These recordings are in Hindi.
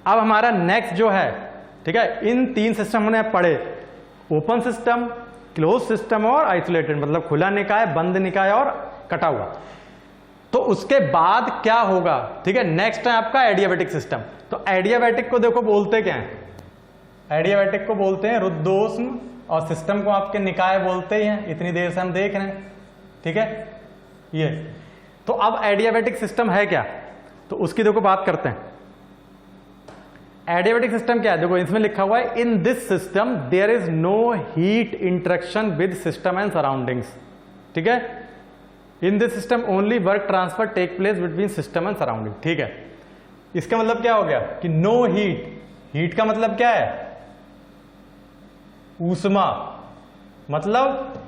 अब हमारा नेक्स्ट जो है, ठीक है, इन 3 सिस्टम हमने पढ़े, ओपन सिस्टम, क्लोज सिस्टम और आइसोलेटेड, मतलब खुला निकाय, बंद निकाय और कटा हुआ। तो उसके बाद क्या होगा, ठीक है, नेक्स्ट है आपका एडियाबैटिक सिस्टम। तो एडियाबैटिक को देखो बोलते क्या है, एडियाबैटिक को बोलते हैं रुद्धोष्म, और सिस्टम को आपके निकाय बोलते ही हैं, इतनी देर से हम देख रहे हैं, ठीक है। ये तो अब एडियाबैटिक सिस्टम है क्या, तो उसकी देखो बात करते हैं। एडियाबैटिक सिस्टम क्या है, देखो इसमें लिखा हुआ है in this system there is no heat interaction with system and surroundings, ठीक है। In this system only work transfer take place between system and surrounding, ठीक है। इसका मतलब क्या हो गया कि नो हीट, हीट का मतलब क्या है, ऊष्मा, मतलब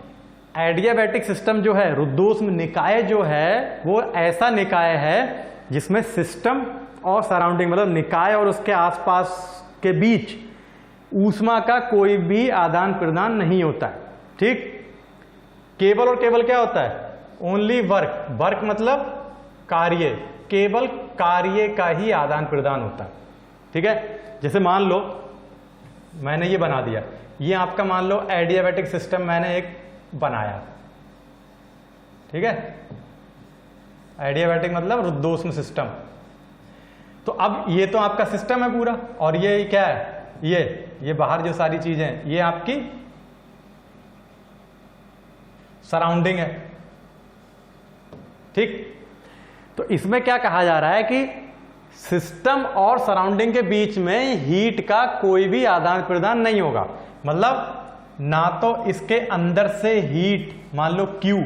एडियाबैटिक सिस्टम जो है, रुद्धोष्म निकाय जो है, वो ऐसा निकाय है जिसमें सिस्टम और सराउंडिंग, मतलब निकाय और उसके आसपास के बीच ऊष्मा का कोई भी आदान प्रदान नहीं होता है, ठीक। केवल और केवल क्या होता है, ओनली वर्क, वर्क मतलब कार्य, केवल कार्य का ही आदान प्रदान होता है, ठीक है। जैसे मान लो मैंने ये बना दिया, ये आपका मान लो एडियाबैटिक सिस्टम मैंने एक बनाया, ठीक है। एडियाबैटिक मतलब रुद्धोष्म सिस्टम। तो अब ये तो आपका सिस्टम है पूरा, और ये क्या है, ये बाहर जो सारी चीजें, ये आपकी सराउंडिंग है, ठीक। तो इसमें क्या कहा जा रहा है कि सिस्टम और सराउंडिंग के बीच में हीट का कोई भी आदान प्रदान नहीं होगा, मतलब ना तो इसके अंदर से हीट मान लो Q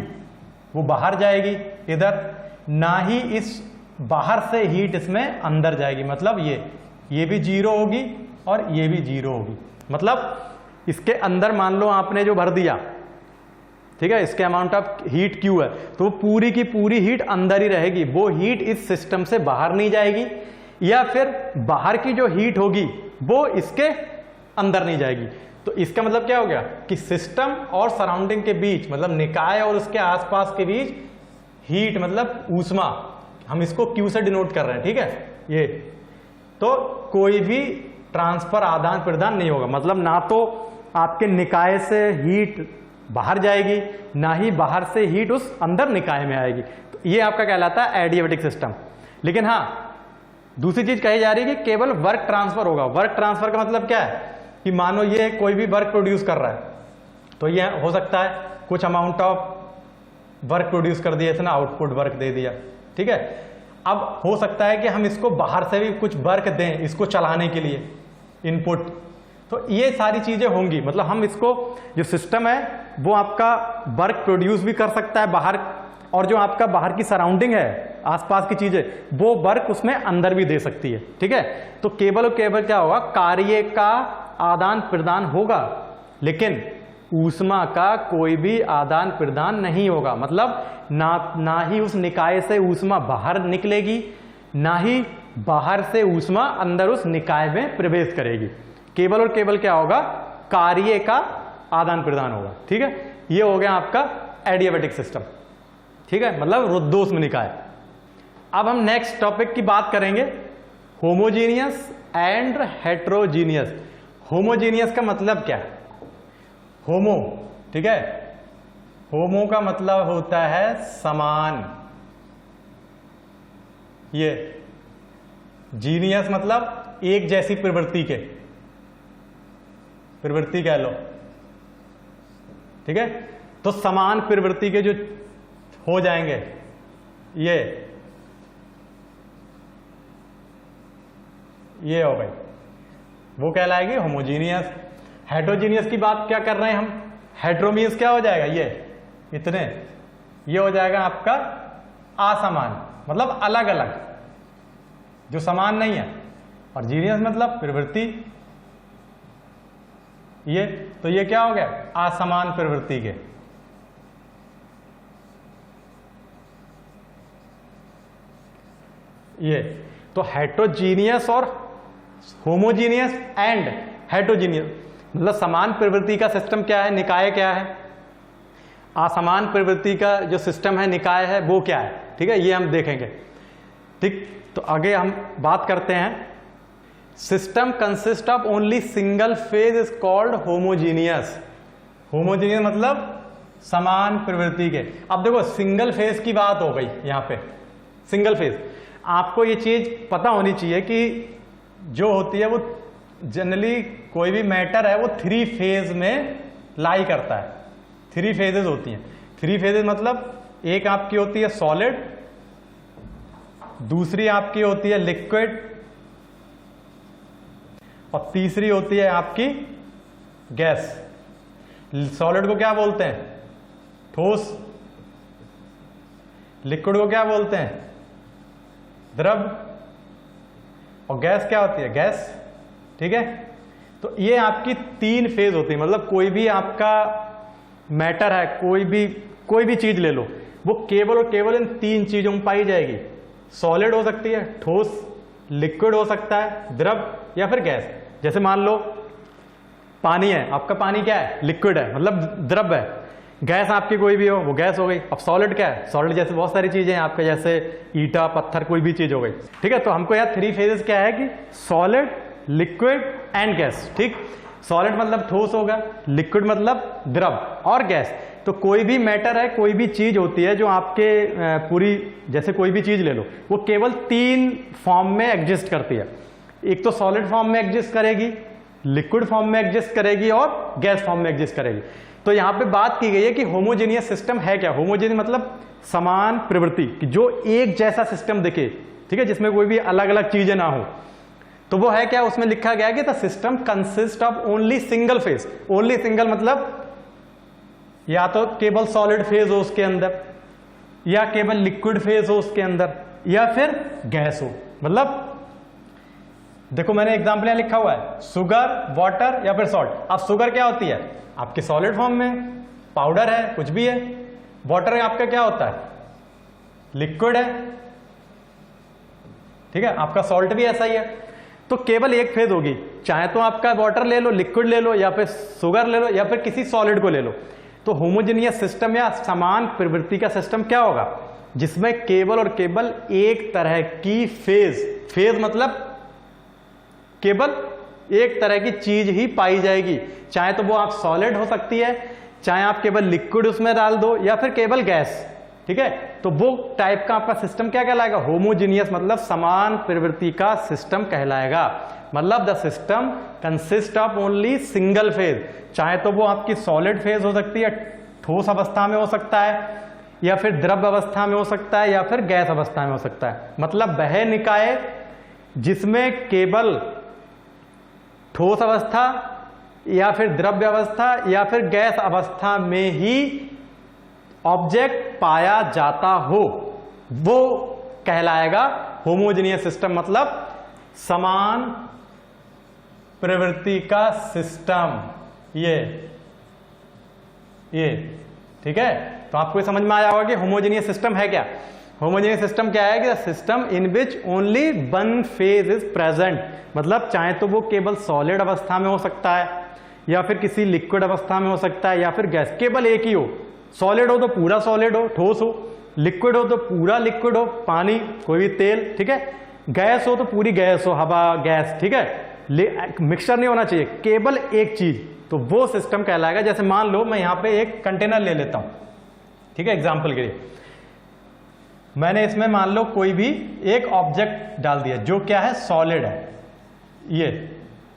वो बाहर जाएगी इधर, ना ही इस बाहर से हीट इसमें अंदर जाएगी, मतलब ये भी 0 होगी और ये भी 0 होगी। मतलब इसके अंदर मान लो आपने जो भर दिया, ठीक है, इसके अमाउंट ऑफ हीट Q है, तो पूरी की पूरी हीट अंदर ही रहेगी, वो हीट इस सिस्टम से बाहर नहीं जाएगी, या फिर बाहर की जो हीट होगी वो इसके अंदर नहीं जाएगी। तो इसका मतलब क्या हो गया कि सिस्टम और सराउंडिंग के बीच, मतलब निकाय और उसके आसपास के बीच हीट मतलब ऊष्मा, हम इसको Q से डिनोट कर रहे हैं, ठीक है। ये तो कोई भी ट्रांसफर आदान प्रदान नहीं होगा, मतलब ना तो आपके निकाय से हीट बाहर जाएगी, ना ही बाहर से हीट उस अंदर निकाय में आएगी। तो ये आपका कहलाता है एडियाबैटिक सिस्टम। लेकिन हाँ, दूसरी चीज कही जा रही है कि केवल वर्क ट्रांसफर होगा। वर्क ट्रांसफर का मतलब क्या है कि मानो ये कोई भी वर्क प्रोड्यूस कर रहा है, तो ये हो सकता है कुछ अमाउंट ऑफ वर्क प्रोड्यूस कर दिया, इसने आउटपुट वर्क दे दिया, ठीक है। अब हो सकता है कि हम इसको बाहर से भी कुछ वर्क दें इसको चलाने के लिए, इनपुट। तो ये सारी चीजें होंगी, मतलब हम इसको, जो सिस्टम है वो आपका वर्क प्रोड्यूस भी कर सकता है बाहर, और जो आपका बाहर की सराउंडिंग है, आसपास की चीजें, वो वर्क उसमें अंदर भी दे सकती है, ठीक है। तो केवल और केवल क्या होगा, कार्य का आदान प्रदान होगा, लेकिन ऊष्मा का कोई भी आदान प्रदान नहीं होगा। मतलब ना ही उस निकाय से ऊष्मा बाहर निकलेगी, ना ही बाहर से ऊष्मा अंदर उस निकाय में प्रवेश करेगी। केवल और केवल क्या होगा, कार्य का आदान प्रदान होगा, ठीक है। ये हो गया आपका एडियाबैटिक सिस्टम, ठीक है, मतलब रुद्धोष्म निकाय। अब हम नेक्स्ट टॉपिक की बात करेंगे, होमोजीनियस एंड हेट्रोजीनियस। होमोजीनियस का मतलब क्या है, होमो, ठीक है, होमो का मतलब होता है समान, ये जीनियस मतलब एक जैसी प्रवृत्ति के, प्रवृत्ति कह लो, ठीक है। तो समान प्रवृत्ति के जो हो जाएंगे, ये हो गई, वो कहलाएगी होमोजीनियस। हेट्रोजीनियस की बात क्या कर रहे हैं हम, हेट्रोमीनियस क्या हो जाएगा, ये इतने, ये हो जाएगा आपका असमान, मतलब अलग अलग, जो समान नहीं है। और जीनियस मतलब प्रवृत्ति, ये तो ये क्या हो गया, असमान प्रवृत्ति के। ये तो हेट्रोजीनियस और होमोजीनियस एंड हेट्रोजीनियस, मतलब समान प्रवृत्ति का सिस्टम क्या है, निकाय क्या है, असमान प्रवृत्ति का जो सिस्टम है, निकाय है, वो क्या है, ठीक है, ये हम देखेंगे, ठीक। तो आगे हम बात करते हैं system consist of only single phase is called homogeneous. Homogeneous मतलब समान प्रवृत्ति के। अब देखो सिंगल फेज की बात हो गई यहां पे, सिंगल फेज। आपको ये चीज पता होनी चाहिए कि जो होती है वो जनरली कोई भी मैटर है वो 3 फेज में लाई करता है। 3 फेजेस होती हैं। 3 फेजेस मतलब एक आपकी होती है सॉलिड, दूसरी आपकी होती है लिक्विड, और तीसरी होती है आपकी गैस। सॉलिड को क्या बोलते हैं? ठोस। लिक्विड को क्या बोलते हैं? द्रव। और गैस क्या होती है? गैस। ठीक है, तो ये आपकी 3 फेज होती है। मतलब कोई भी आपका मैटर है, कोई भी चीज ले लो, वो केवल और केवल इन 3 चीजों में पाई जाएगी। सॉलिड हो सकती है, ठोस, लिक्विड हो सकता है, द्रव, या फिर गैस। जैसे मान लो पानी है, आपका पानी क्या है? लिक्विड है, मतलब द्रव है। गैस आपकी कोई भी हो, वो गैस हो गई। अब सॉलिड क्या है? सॉलिड जैसे बहुत सारी चीजें हैं आपके, जैसे ईटा, पत्थर, कोई भी चीज हो गई। ठीक है, तो हमको यहाँ 3 फेजेस क्या है कि सॉलिड, लिक्विड एंड गैस। ठीक, सॉलिड मतलब ठोस होगा, लिक्विड मतलब द्रव, और गैस। तो कोई भी मैटर है, कोई भी चीज होती है जो आपके पूरी, जैसे कोई भी चीज ले लो, वो केवल 3 फॉर्म में एग्जिस्ट करती है। एक तो सॉलिड फॉर्म में एग्जिस्ट करेगी, लिक्विड फॉर्म में एग्जिस्ट करेगी, और गैस फॉर्म में एग्जिस्ट करेगी। तो यहां पे बात की गई है कि होमोजेनियस सिस्टम है क्या? होमोजेनियस मतलब समान प्रवृत्ति, कि जो एक जैसा सिस्टम दिखे, ठीक है, जिसमें कोई भी अलग अलग चीजें ना हो। तो वो है क्या? उसमें लिखा गया है कि the system consist of only single phase. Only single मतलब या तो केवल सॉलिड फेज हो उसके अंदर, या केवल लिक्विड फेज हो उसके अंदर, या फिर गैस हो। मतलब देखो मैंने एग्जाम्पल यहां लिखा हुआ है, सुगर, वाटर या फिर सॉल्ट। अब सुगर क्या होती है? आपके सॉलिड फॉर्म में, पाउडर है, कुछ भी है। वाटर आपका क्या होता है? लिक्विड है। ठीक है, आपका सॉल्ट भी ऐसा ही है। तो केवल एक फेज होगी, चाहे तो आपका वाटर ले लो, लिक्विड ले लो, या फिर शुगर ले लो, या फिर किसी सॉलिड को ले लो। तो होमोजेनियस सिस्टम या समान प्रवृत्ति का सिस्टम क्या होगा? जिसमें केवल और केवल एक तरह की फेज मतलब केवल एक तरह की चीज ही पाई जाएगी। चाहे तो वो आप सॉलिड हो सकती है, चाहे आप केवल लिक्विड उसमें डाल दो, या फिर केवल गैस। ठीक है, तो वो टाइप का आपका सिस्टम क्या कहलाएगा? होमोजीनियस मतलब समान प्रवृत्ति का सिस्टम कहलाएगा। मतलब the system consist of only single phase. चाहे तो वो आपकी सॉलिड फेज हो सकती है, ठोस अवस्था में हो सकता है, या फिर द्रव अवस्था में हो सकता है, या फिर गैस अवस्था में हो सकता है। मतलब वह निकाय जिसमें केवल ठोस अवस्था या फिर द्रव्य अवस्था या फिर गैस अवस्था में ही ऑब्जेक्ट पाया जाता हो, वो कहलाएगा होमोजेनियस सिस्टम। मतलब समान प्रवृत्ति का सिस्टम। ये ठीक है, तो आपको समझ में आया होगा कि होमोजेनियस सिस्टम है क्या। होमोजेनियस सिस्टम क्या है कि system in which only one phase is present. मतलब चाहे तो वो केवल सॉलिड अवस्था में हो सकता है, या फिर किसी लिक्विड अवस्था में हो सकता है, या फिर गैस। केवल एक ही हो। सॉलिड हो तो पूरा सॉलिड हो, ठोस हो। लिक्विड हो तो पूरा लिक्विड हो, पानी, कोई भी तेल। ठीक है, गैस हो तो पूरी गैस हो, हवा, गैस। ठीक है, मिक्सचर नहीं होना चाहिए, केवल एक चीज। तो वो सिस्टम कहलाएगा। जैसे मान लो मैं यहां पे एक कंटेनर ले लेता हूं, ठीक है, एग्जाम्पल के लिए। मैंने इसमें मान लो कोई भी एक ऑब्जेक्ट डाल दिया जो क्या है? सॉलिड है, ये।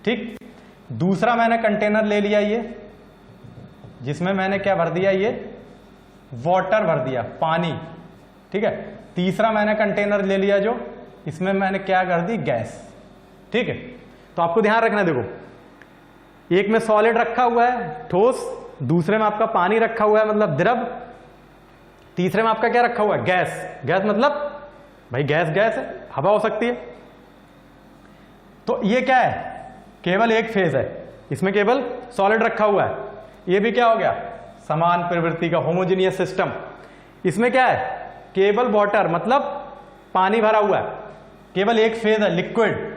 ठीक, दूसरा मैंने कंटेनर ले लिया ये, जिसमें मैंने क्या भर दिया? ये वाटर भर दिया, पानी। ठीक है, तीसरा मैंने कंटेनर ले लिया जो, इसमें मैंने क्या कर दी? गैस। ठीक है, तो आपको ध्यान रखना, देखो एक में सॉलिड रखा हुआ है, ठोस, दूसरे में आपका पानी रखा हुआ है मतलब द्रव, तीसरे में आपका क्या रखा हुआ है? गैस। गैस मतलब भाई गैस है, हवा हो सकती है। तो ये क्या है? केवल एक फेज है, इसमें केवल सॉलिड रखा हुआ है। ये भी क्या हो गया? समान प्रवृत्ति का होमोजेनियस सिस्टम। इसमें क्या है? केवल वाटर मतलब पानी भरा हुआ है, केवल एक फेज है, लिक्विड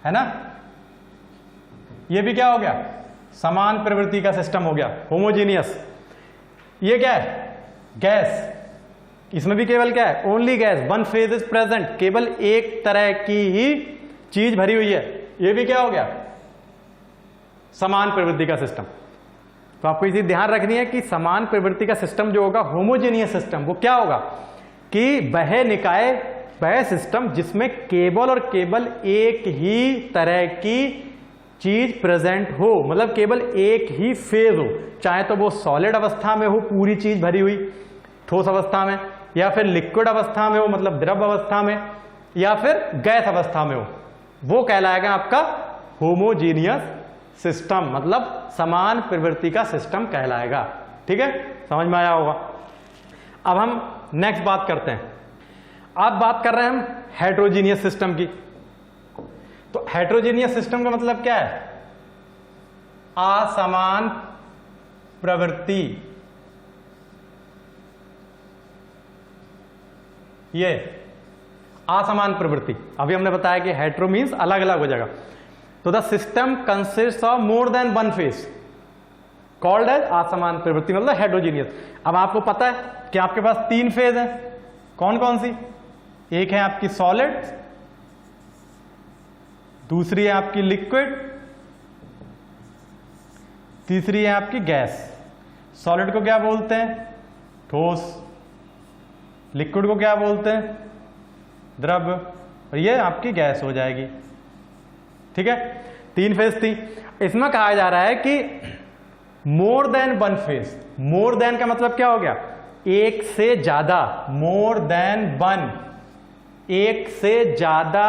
है ना। ये भी क्या हो गया? समान प्रवृत्ति का सिस्टम हो गया, होमोजेनियस। ये क्या है? गैस। इसमें भी केवल क्या है? Only gas, one phase is present. केवल एक तरह की ही चीज भरी हुई है, ये भी क्या हो गया, समान प्रवृत्ति का सिस्टम। तो आपको ये चीज ध्यान रखनी है कि समान प्रवृत्ति का सिस्टम जो होगा, होमोजेनियस सिस्टम, वो क्या होगा कि वह निकाय, वह सिस्टम जिसमें केवल और केवल एक ही तरह की चीज प्रेजेंट हो, मतलब केवल एक ही फेज हो, चाहे तो वो सॉलिड अवस्था में हो, पूरी चीज भरी हुई ठोस अवस्था में, या फिर लिक्विड अवस्था में हो, मतलब द्रव अवस्था में, या फिर गैस अवस्था में हो, वो कहलाएगा आपका होमोजीनियस सिस्टम, मतलब समान प्रवृत्ति का सिस्टम कहलाएगा। ठीक है, समझ में आया होगा। अब हम नेक्स्ट बात करते हैं। अब बात कर रहे हैं हम हेट्रोजीनियस सिस्टम की। तो हेट्रोजीनियस सिस्टम का मतलब क्या है, असमान प्रवृत्ति। ये असमान प्रवृत्ति, अभी हमने बताया कि हेट्रो मीन्स अलग अलग हो जाएगा। तो the system consist of more than one phase called as असमान प्रवृत्ति, मतलब हेट्रोजीनियस। अब आपको पता है कि आपके पास तीन फेज है, कौन कौन सी, एक है आपकी सॉलिड, दूसरी है आपकी लिक्विड, तीसरी है आपकी गैस। सॉलिड को क्या बोलते हैं, ठोस, लिक्विड को क्या बोलते हैं, द्रव, और ये आपकी गैस हो जाएगी। ठीक है, तीन फेज थी। इसमें कहा जा रहा है कि मोर than one phase, more than का मतलब क्या हो गया, एक से ज्यादा, मोर देन वन, एक से ज्यादा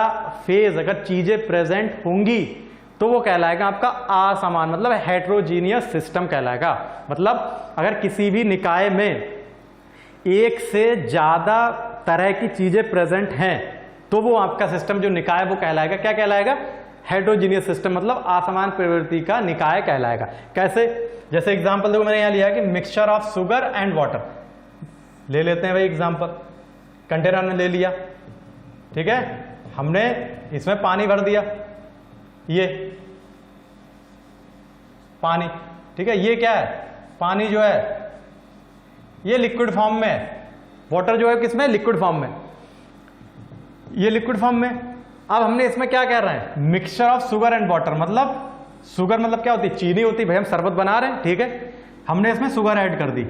फेज अगर चीजें प्रेजेंट होंगी तो वो कहलाएगा आपका असमान, मतलब हेट्रोजीनियस सिस्टम कहलाएगा। मतलब अगर किसी भी निकाय में एक से ज्यादा तरह की चीजें प्रेजेंट हैं तो वो आपका सिस्टम जो निकाय वो कहलाएगा, क्या कहलाएगा, हेट्रोजीनियस सिस्टम, मतलब असमान प्रवृत्ति का निकाय कहलाएगा। कैसे, जैसे एग्जांपल देखो मैंने यहां लिया है कि mixture of sugar and water, ले लेते हैं भाई एग्जांपल, कंटेनर में ले लिया, ठीक है, हमने इसमें पानी भर दिया, ये पानी, ठीक है, ये क्या है, पानी जो है ये लिक्विड फॉर्म में है, वाटर जो है किसमें, लिक्विड फॉर्म में, ये लिक्विड फॉर्म में। अब हमने इसमें क्या कह रहे हैं, mixture of sugar and water, मतलब शुगर मतलब क्या होती है, चीनी होती है, भाई हम शरबत बना रहे हैं, ठीक है, हमने इसमें शुगर ऐड कर दी।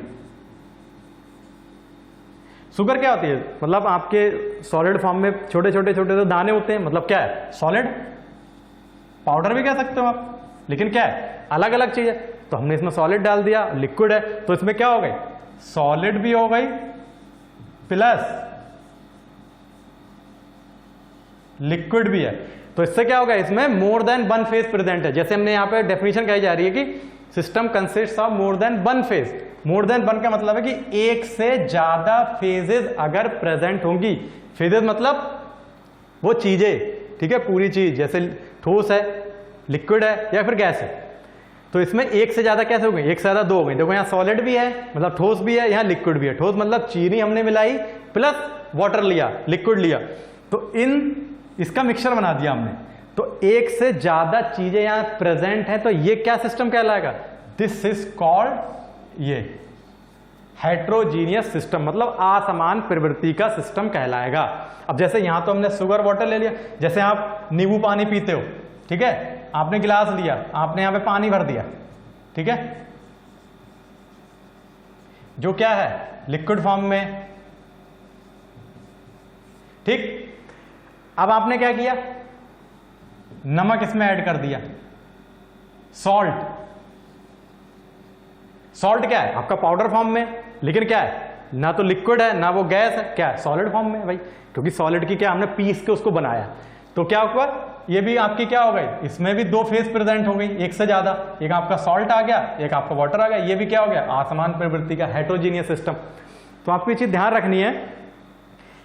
शुगर क्या होती है, मतलब आपके सॉलिड फॉर्म में छोटे छोटे छोटे से दाने होते हैं, मतलब क्या है, सॉलिड, पाउडर भी कह सकते हो आप, लेकिन क्या है, अलग अलग चीज है। तो हमने इसमें सॉलिड डाल दिया, लिक्विड है, तो इसमें क्या हो गई, सॉलिड भी हो गई प्लस लिक्विड भी है। तो इससे क्या होगा, इसमें मोर देन वन फेज प्रेजेंट है। जैसे हमने यहां पे डेफिनेशन कही जा रही है कि system consist of more than one phase, more than one का मतलब है कि एक से ज्यादा फेजेस अगर प्रेजेंट होंगी, फेजेस मतलब वो चीजें, ठीक है, पूरी चीज, जैसे ठोस है, लिक्विड है या फिर गैस है, तो इसमें एक से ज्यादा कैसे हो गई, एक से ज्यादा दो हो गई। देखो यहाँ सॉलिड भी है मतलब ठोस भी है, यहाँ लिक्विड भी है, ठोस मतलब चीनी हमने मिलाई प्लस वाटर लिया, लिक्विड लिया, तो इन इसका मिक्सचर बना दिया हमने। तो एक से ज्यादा चीजें यहां प्रेजेंट है, तो ये क्या सिस्टम कहलाएगा, दिस इज कॉल्ड ये हेट्रोजीनियस सिस्टम, मतलब असमान प्रवृत्ति का सिस्टम कहलाएगा। अब जैसे यहां तो हमने शुगर वाटर ले लिया, जैसे आप नींबू पानी पीते हो, ठीक है, आपने गिलास लिया, आपने यहां पे पानी भर दिया, ठीक है, जो क्या है, लिक्विड फॉर्म में, ठीक। अब आपने क्या किया, नमक इसमें ऐड कर दिया, सॉल्ट, सॉल्ट क्या है आपका पाउडर फॉर्म में, लेकिन क्या है, ना तो लिक्विड है ना वो गैस है, क्या है, सॉलिड फॉर्म में भाई, क्योंकि सॉलिड की क्या हमने पीस के उसको बनाया। तो क्या हुआ, ये भी आपकी क्या हो गई, इसमें भी दो फेज प्रेजेंट हो गई, एक से ज्यादा, एक आपका सॉल्ट आ गया, एक आपका वाटर आ गया, ये भी क्या हो गया, असमान प्रवृत्ति का हेट्रोजीनियस सिस्टम। तो आपको ये चीज ध्यान रखनी है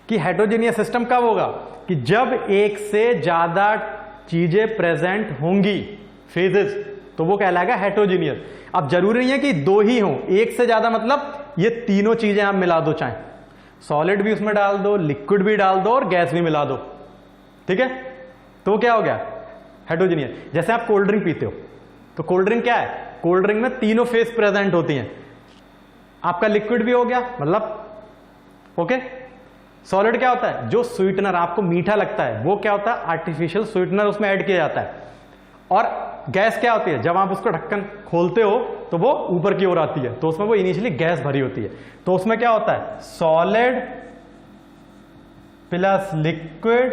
कि हेट्रोजीनियस सिस्टम कब होगा, कि जब एक से ज्यादा चीजें प्रेजेंट होंगी, फेजेस, तो वो कहलाएगा हेट्रोजीनियस। अब जरूरी नहीं है कि दो ही हो, एक से ज्यादा मतलब ये तीनों चीजें आप मिला दो, चाहे सॉलिड भी उसमें डाल दो, लिक्विड भी डाल दो और गैस भी मिला दो, ठीक है, तो क्या हो गया, हेट्रोजीनियस। जैसे आप कोल्ड ड्रिंक पीते हो, तो कोल्ड ड्रिंक क्या है, कोल्ड ड्रिंक में तीनों फेज प्रेजेंट होती हैं, आपका लिक्विड भी हो गया मतलब ओके, सॉलिड क्या होता है? जो स्वीटनर आपको मीठा लगता है वो क्या होता है? आर्टिफिशियल स्वीटनर उसमें ऐड किया जाता है। और गैस क्या होती है? जब आप उसको ढक्कन खोलते हो तो वो ऊपर की ओर आती है, तो उसमें वो इनिशियली गैस भरी होती है। तो उसमें क्या होता है? Solid plus liquid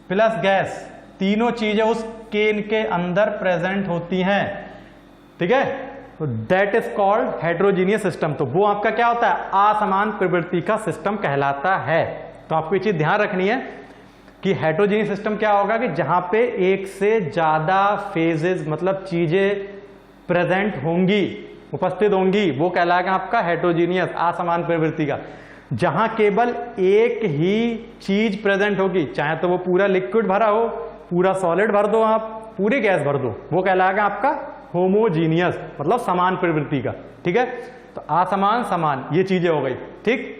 plus gas, तीनों चीजें उस केन के अंदर प्रेजेंट होती हैं। ठीक है, तो that is called heterogeneous system. तो वो आपका क्या होता है? असमान प्रवृत्ति का सिस्टम कहलाता है। तो आपको ये चीज ध्यान रखनी है कि हेट्रोजीनियस सिस्टम क्या होगा कि जहां पे एक से ज्यादा फेजेस मतलब चीजें प्रेजेंट होंगी, उपस्थित होंगी, वो कहलाएगा आपका हेट्रोजीनियस, असमान प्रवृत्ति का। जहां केवल एक ही चीज प्रेजेंट होगी, चाहे तो वो पूरा लिक्विड भरा हो, पूरा सॉलिड भर दो, आप पूरी गैस भर दो, वो कहलाएगा आपका होमोजीनियस, मतलब समान प्रवृत्ति का। ठीक है, तो असमान समान ये चीजें हो गई। ठीक,